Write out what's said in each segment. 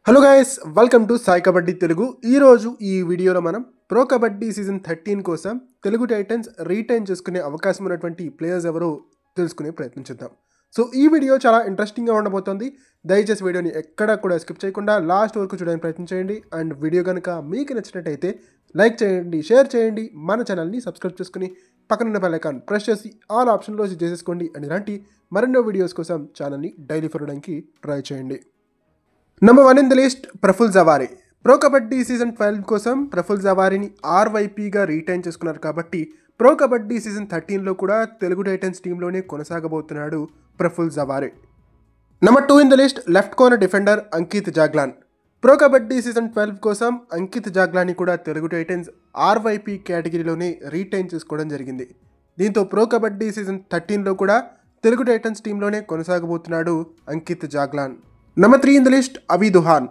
Hello guys, welcome to Sai kabaddi Telugu. ఈరోజు ఈ వీడియోలో మనం ప్రో కబడ్డీ సీజన్ 13 కోసం తెలుగు టైటన్స్ రీటైన్ చేసుకునే అవకాశం ఉన్నటువంటి ప్లేయర్స్ ఎవరో తెలుసుకునే ప్రయత్నం చేద్దాం. సో ఈ వీడియో చాలా ఇంట్రెస్టింగ్గా ఉండబోతోంది. దయచేసి వీడియోని ఎక్కడా కూడా స్కిప్ చేయకుండా లాస్ట్ వరకు చూడడానికి ప్రయత్నం చేయండి. అండ్ వీడియో కనుక మీకు నచ్చినట్టయితే లైక్ చేయండి, షేర్ చేయండి, మన ఛానల్ని సబ్స్క్రైబ్ చేసుకుని పక్కనున్న బెల్ ఐకాన్ ప్రెస్ చేసి ఆల్ ఆప్షన్లో చేసేసుకోండి. అండ్ ఇలాంటి మరెన్నో వీడియోస్ కోసం ఛానల్ని డైలీ ఫాలో చేయడానికి ట్రై చేయండి. Number 1 in the list Praful Zaware. Pro kabaddi season 12 కోసం ప్రఫుల్ జవారీని ఆర్వైపీగా రీటైన్ చేసుకున్నారు కాబట్టి ప్రో కబడ్డీ సీజన్ 13లో కూడా తెలుగు టైటన్స్ టీంలోనే కొనసాగబోతున్నాడు Praful Zaware. Number 2 in the list left corner defender Ankit Jaglan. Pro kabaddi season 12 కోసం అంకిత్ జాగ్లాన్ని కూడా తెలుగు టైటన్స్ ఆర్వైపీ కేటగిరీలోనే రీటైన్ చేసుకోవడం జరిగింది. దీంతో ప్రో కబడ్డీ సీజన్ 13లో కూడా తెలుగు టైటన్స్ టీంలోనే కొనసాగబోతున్నాడు Ankit Jaglan. Number 3 in the list Avi Duhan.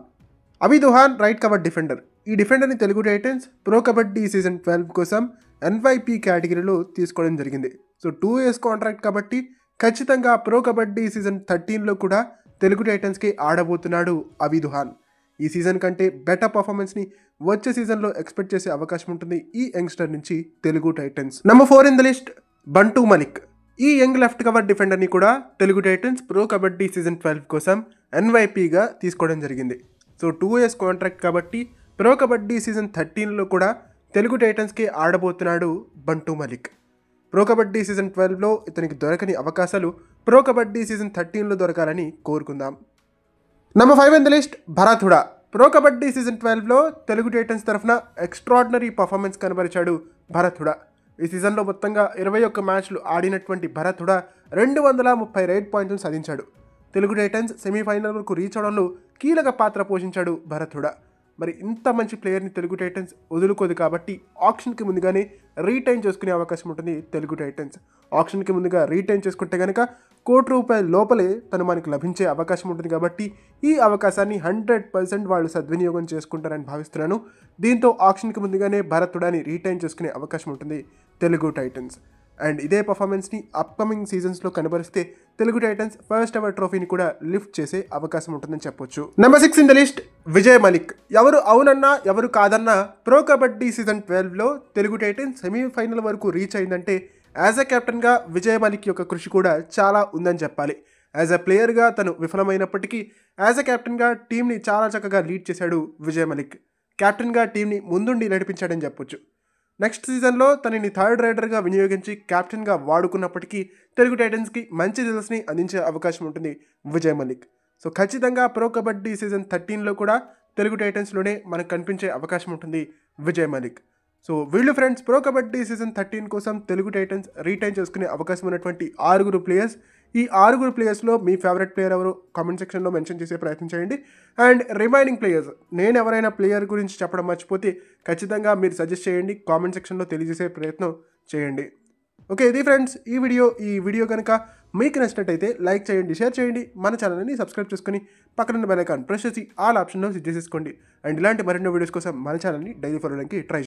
Avi Duhan right cover defender. ఈ డిఫెండర్ని Telugu Titans pro kabaddi season 12 కోసం ఎన్వైపీ కేటగిరీలో తీసుకోవడం జరిగింది. సో 2 years కాంట్రాక్ట్ కాబట్టి ఖచ్చితంగా ప్రో కబడ్డీ సీజన్ 13లో కూడా తెలుగు టైటన్స్కి ఆడబోతున్నాడు అవి దుహాన్. ఈ సీజన్ కంటే బెటర్ పర్ఫార్మెన్స్ని వచ్చే సీజన్లో ఎక్స్పెక్ట్ చేసే అవకాశం ఉంటుంది ఈ యంగ్స్టర్ నుంచి Telugu Titans. Number 4 in the list Bantu Malik. ఈ యంగ్ లెఫ్ట్ కవర్ డిఫెండర్ని కూడా Telugu Titans pro kabaddi season 12 కోసం ఎన్వైపీగా తీసుకోవడం జరిగింది. సో 2 years కాంట్రాక్ట్ కాబట్టి ప్రో కబడ్డీ సీజన్ 13లో కూడా తెలుగు టైటన్స్కి ఆడబోతున్నాడు బంటూ మలిక్. ప్రో కబడ్డీ సీజన్ 12లో ఇతనికి దొరకని అవకాశాలు ప్రో కబడ్డీ సీజన్ 13లో దొరకాలని కోరుకుందాం. Number 5 in the list Bharat Hooda. Pro kabaddi season 12లో తెలుగు టైటన్స్ తరఫున ఎక్స్ట్రాడినరీ పర్ఫార్మెన్స్ కనబరిచాడు భరత్ హుడా. ఈ సీజన్లో మొత్తంగా 21 మ్యాచ్లు ఆడినటువంటి భరత్ హుడా 230 రేట్ పాయింట్లను సాధించాడు. తెలుగు టైటన్స్ సెమీఫైనల్ వరకు రీచ్ అవడంలో కీలక పాత్ర పోషించాడు భరత్ హుడా. మరి ఇంత మంచి ప్లేయర్ని తెలుగు టైటన్స్ వదులుకోదు కాబట్టి ఆప్షన్కి ముందుగానే రీటైన్ చేసుకునే అవకాశం ఉంటుంది తెలుగు టైటన్స్. ఆప్షన్కి ముందుగా రీటైన్ చేసుకుంటే కనుక ₹1,00,00,000 లోపలే తను మనకు లభించే అవకాశం ఉంటుంది కాబట్టి ఈ అవకాశాన్ని 100% వాళ్ళు సద్వినియోగం చేసుకుంటారని భావిస్తున్నాను. దీంతో ఆప్షన్కి ముందుగానే భరత్ హుడాని రీటైన్ చేసుకునే అవకాశం ఉంటుంది తెలుగు టైటన్స్. అండ్ ఇదే పర్ఫార్మెన్స్ని అప్కమింగ్ సీజన్స్లో కనబరిస్తే తెలుగు టైటన్స్ ఫస్ట్ ఎవర్ ట్రోఫీని కూడా లిఫ్ట్ చేసే అవకాశం ఉంటుందని చెప్పొచ్చు. Number 6 in the list Vijay Malik. ఎవరు అవునన్నా ఎవరు కాదన్నా ప్రో కబడ్డీ సీజన్ 12లో తెలుగు టైటన్స్ సెమీఫైనల్ వరకు రీచ్ అయిందంటే యాజ్ అ కెప్టెన్గా విజయ్ మలిక్ యొక్క కృషి కూడా చాలా ఉందని చెప్పాలి. యాజ్ అ ప్లేయర్గా తను విఫలమైనప్పటికీ యాజ్ అ కెప్టెన్గా టీంని చాలా చక్కగా లీడ్ చేశాడు విజయ్ మలిక్. కెప్టెన్గా టీంని ముందుండి నడిపించాడని చెప్పొచ్చు. నెక్స్ట్ సీజన్లో తనని థర్డ్ రైడర్గా వినియోగించి కెప్టెన్గా వాడుకున్నప్పటికీ తెలుగు టైటన్స్కి మంచి రిజల్ట్స్ని అందించే అవకాశం ఉంటుంది విజయ్ మలిక్. సో ఖచ్చితంగా ప్రో కబడ్డీ సీజన్ 13లో కూడా తెలుగు టైటన్స్లోనే మనకు కనిపించే అవకాశం ఉంటుంది విజయ్ మలిక్. సో వీళ్ళు ఫ్రెండ్స్ ప్రో కబడ్డీ సీజన్ 13 కోసం తెలుగు టైటన్స్ రీటైన్ చేసుకునే అవకాశం ఉన్నటువంటి 6 ప్లేయర్స్. ఈ 6 ప్లేయర్స్లో మీ ఫేవరెట్ ప్లేయర్ ఎవరు కామెంట్ సెక్షన్లో మెన్షన్ చేసే ప్రయత్నం చేయండి. అండ్ రిమైనింగ్ ప్లేయర్స్ నేను ఎవరైనా ప్లేయర్ గురించి చెప్పడం మర్చిపోతే ఖచ్చితంగా మీరు సజెస్ట్ చేయండి, కామెంట్ సెక్షన్లో తెలియజేసే ప్రయత్నం చేయండి. ఓకే, ఇది ఫ్రెండ్స్ ఈ వీడియో కనుక మీకు నచ్చినట్టయితే లైక్ చేయండి, షేర్ చేయండి, మన ఛానల్ని సబ్స్క్రైబ్ చేసుకుని పక్కనున్న బెల్ ఐకాన్ ప్రెస్ చేసి ఆల్ ఆప్షన్లో సెట్ చేసేసుకోండి. అండ్ ఇలాంటి మరెన్నో వీడియోస్ కోసం మన ఛానల్ని డైలీ ఫాలో చేయడానికి ట్రై